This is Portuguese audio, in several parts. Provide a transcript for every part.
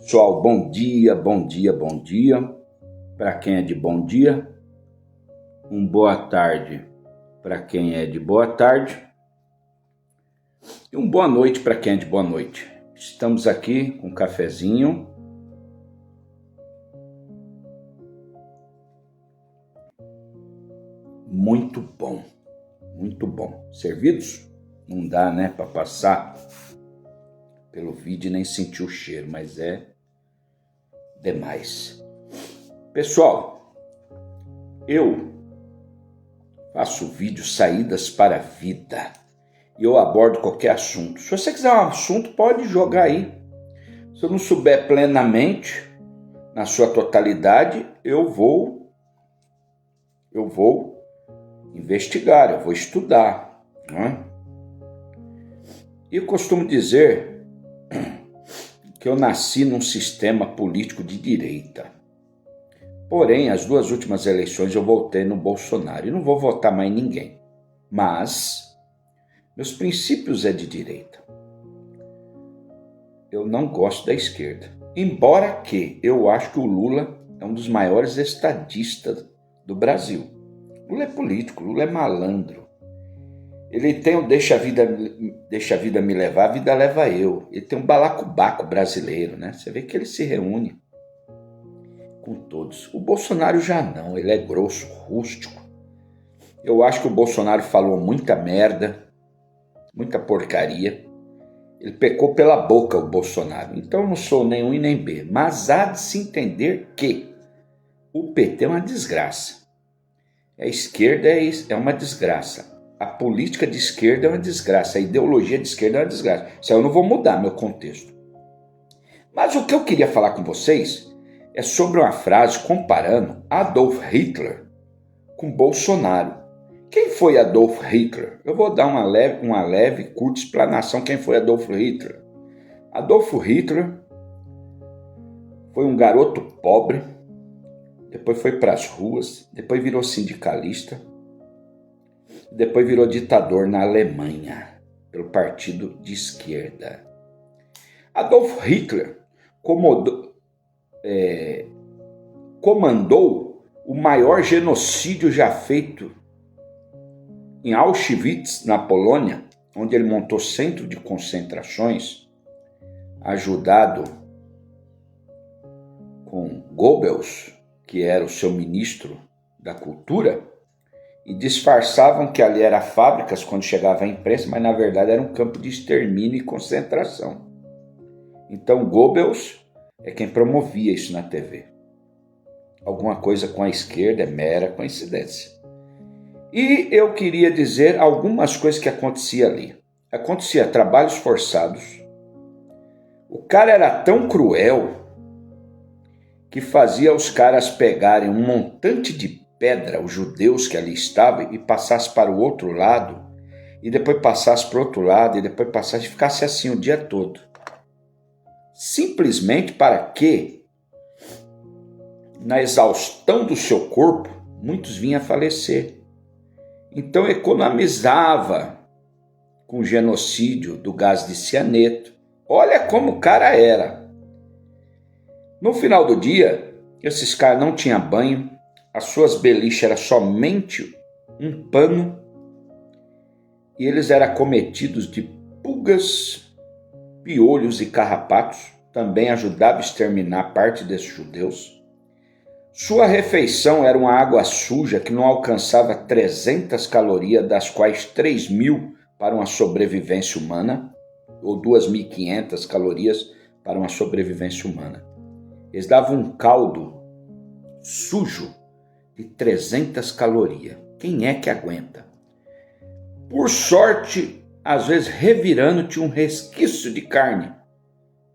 Pessoal, bom dia, bom dia, bom dia. Para quem é de bom dia, boa tarde para quem é de boa tarde e boa noite para quem é de boa noite. Estamos aqui com um cafezinho. Muito bom, muito bom. Servidos? Não dá, né, para passar pelo vídeo e nem sentir o cheiro, mas é demais. Pessoal, eu faço vídeo Saídas para a Vida e eu abordo qualquer assunto. Se você quiser um assunto, pode jogar aí. Se eu não souber plenamente, na sua totalidade, eu vou investigar, eu vou estudar, né? E eu costumo dizer que eu nasci num sistema político de direita. Porém, as duas últimas eleições eu votei no Bolsonaro e não vou votar mais em ninguém. Mas meus princípios é de direita. Eu não gosto da esquerda. Embora que eu acho que o Lula é um dos maiores estadistas do Brasil. Lula é político, Lula é malandro. Ele tem o deixa a vida me levar, a vida leva eu. Ele tem um balacobaco brasileiro, né? Você vê que ele se reúne com todos. O Bolsonaro já não, ele é grosso, rústico. Eu acho que o Bolsonaro falou muita merda, muita porcaria. Ele pecou pela boca, o Bolsonaro. Então eu não sou nem um e nem B. Mas há de se entender que o PT é uma desgraça. A esquerda é uma desgraça. A política de esquerda é uma desgraça. A ideologia de esquerda é uma desgraça. Isso aí eu não vou mudar meu contexto. Mas o que eu queria falar com vocês é sobre uma frase comparando Adolf Hitler com Bolsonaro. Quem foi Adolf Hitler? Eu vou dar uma leve, curta explanação quem foi Adolf Hitler. Adolf Hitler foi um garoto pobre, depois foi para as ruas, depois virou sindicalista, depois virou ditador na Alemanha, pelo partido de esquerda. Adolf Hitler comandou o maior genocídio já feito em Auschwitz, na Polônia, onde ele montou centro de concentrações, ajudado com Goebbels, que era o seu ministro da cultura, e disfarçavam que ali eram fábricas quando chegava a imprensa, mas na verdade era um campo de extermínio e concentração. Então Goebbels é quem promovia isso na TV. Alguma coisa com a esquerda é mera coincidência. E eu queria dizer algumas coisas que acontecia ali. Acontecia trabalhos forçados. O cara era tão cruel que fazia os caras pegarem um montante de pedra, os judeus que ali estavam, e passasse para o outro lado, e depois passasse para o outro lado, e depois passasse, e ficasse assim o dia todo. Simplesmente para que, na exaustão do seu corpo, muitos vinham a falecer. Então economizava com o genocídio do gás de cianeto. Olha como o cara era. No final do dia, esses caras não tinham banho, as suas beliches eram somente um pano, e eles eram acometidos de pulgas, piolhos e carrapatos. Também ajudava a exterminar parte desses judeus. Sua refeição era uma água suja que não alcançava 300 calorias, das quais 3.000 para uma sobrevivência humana, ou 2.500 calorias para uma sobrevivência humana. Eles davam um caldo sujo de 300 calorias. Quem é que aguenta? Por sorte, às vezes revirando tinha um resquício de carne,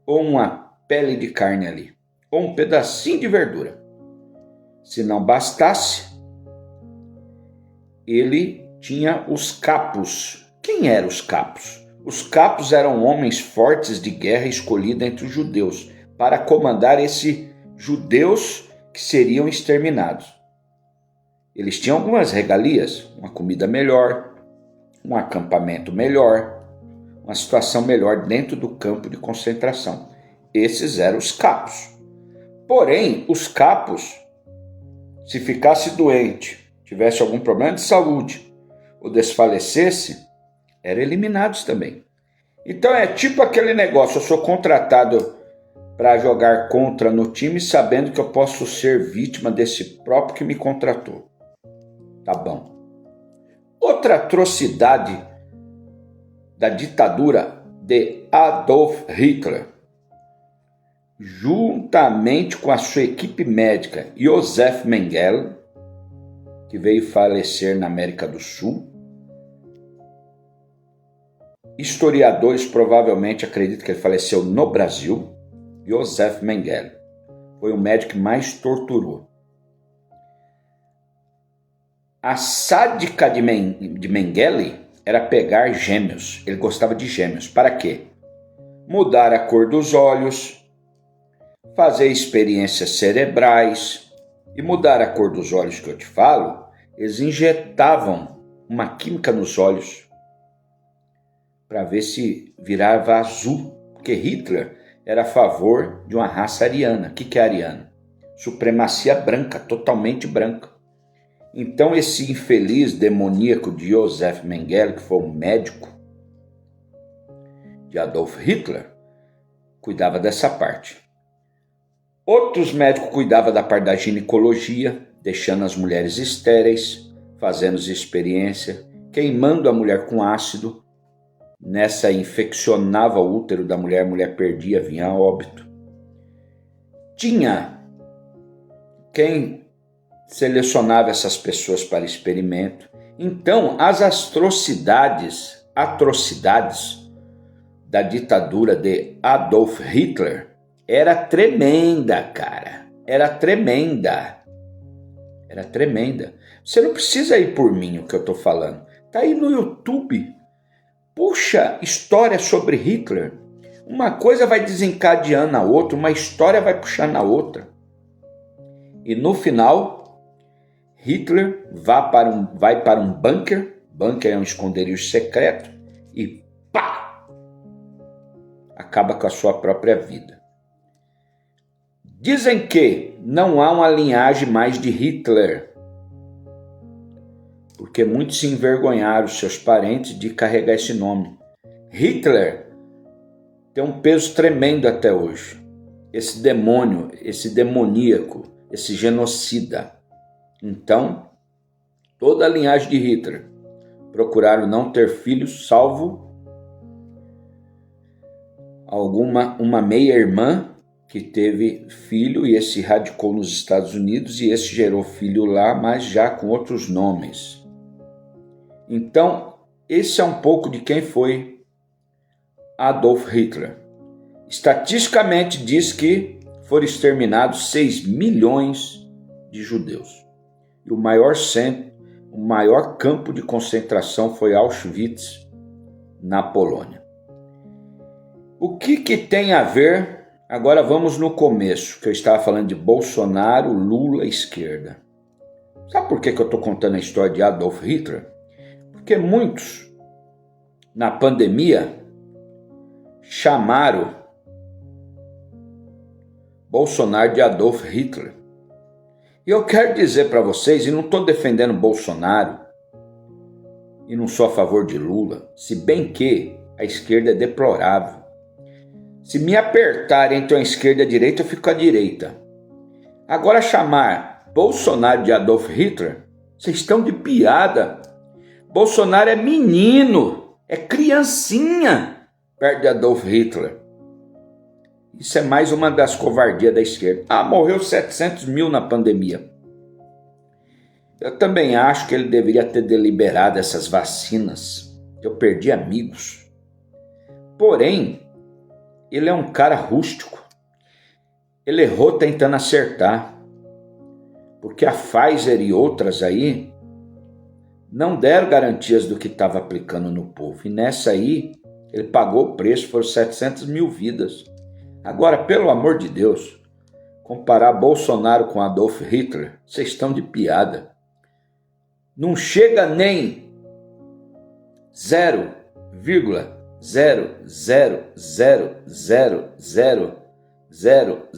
ou uma pele de carne ali, ou um pedacinho de verdura. Se não bastasse, ele tinha os capos. Quem eram os capos? Os capos eram homens fortes de guerra escolhidos entre os judeus para comandar esses judeus que seriam exterminados. Eles tinham algumas regalias, uma comida melhor, um acampamento melhor, uma situação melhor dentro do campo de concentração. Esses eram os capos. Porém, os capos, se ficasse doente, tivesse algum problema de saúde ou desfalecesse, eram eliminados também. Então é tipo aquele negócio, eu sou contratado para jogar contra no time sabendo que eu posso ser vítima desse próprio que me contratou. Tá bom. Outra atrocidade da ditadura de Adolf Hitler, juntamente com a sua equipe médica Josef Mengele, que veio falecer na América do Sul. Historiadores provavelmente acreditam que ele faleceu no Brasil. Josef Mengele foi o médico que mais torturou. A sádica de Mengele era pegar gêmeos. Ele gostava de gêmeos. Para quê? Mudar a cor dos olhos, fazer experiências cerebrais. E mudar a cor dos olhos que eu te falo, eles injetavam uma química nos olhos para ver se virava azul. Porque Hitler era a favor de uma raça ariana. O que é ariana? Supremacia branca, totalmente branca. Então esse infeliz demoníaco de Josef Mengele, que foi um médico de Adolf Hitler, cuidava dessa parte. Outros médicos cuidavam da parte da ginecologia, deixando as mulheres estéreis, fazendo experiência, queimando a mulher com ácido. Nessa infeccionava o útero da mulher, a mulher perdia, vinha a óbito. Tinha quem selecionava essas pessoas para experimento. Então, as atrocidades da ditadura de Adolf Hitler era tremenda, cara. Era tremenda. Você não precisa ir por mim, o que eu estou falando. Tá aí no YouTube. Puxa, história sobre Hitler. Uma coisa vai desencadeando a outra, uma história vai puxando a outra. E no final, Hitler vai para um bunker. Bunker é um esconderijo secreto. E pá! Acaba com a sua própria vida. Dizem que não há uma linhagem mais de Hitler, porque muitos se envergonharam, seus parentes, de carregar esse nome. Hitler tem um peso tremendo até hoje. Esse demônio, esse demoníaco, esse genocida. Então, toda a linhagem de Hitler procuraram não ter filhos, salvo uma meia-irmã que teve filho e esse radicou nos Estados Unidos e esse gerou filho lá, mas já com outros nomes. Então, esse é um pouco de quem foi Adolf Hitler. Estatisticamente diz que foram exterminados 6 milhões de judeus. E o maior campo de concentração foi Auschwitz, na Polônia. O que tem a ver? Agora vamos no começo, que eu estava falando de Bolsonaro, Lula, esquerda. Sabe por que eu estou contando a história de Adolf Hitler? Porque muitos, na pandemia, chamaram Bolsonaro de Adolf Hitler. E eu quero dizer para vocês, e não estou defendendo Bolsonaro, e não sou a favor de Lula, se bem que a esquerda é deplorável. Se me apertar entre a esquerda e a direita, eu fico à direita. Agora chamar Bolsonaro de Adolf Hitler, vocês estão de piada. Bolsonaro é menino, é criancinha perto de Adolf Hitler. Isso é mais uma das covardias da esquerda. Morreu 700 mil na pandemia. Eu também acho que ele deveria ter deliberado essas vacinas. Eu perdi amigos. Porém, ele é um cara rústico. Ele errou tentando acertar. Porque a Pfizer e outras aí não deram garantias do que estava aplicando no povo. E nessa aí, ele pagou o preço, foram 700 mil vidas. Agora, pelo amor de Deus, comparar Bolsonaro com Adolf Hitler, vocês estão de piada. Não chega nem 0,00000 0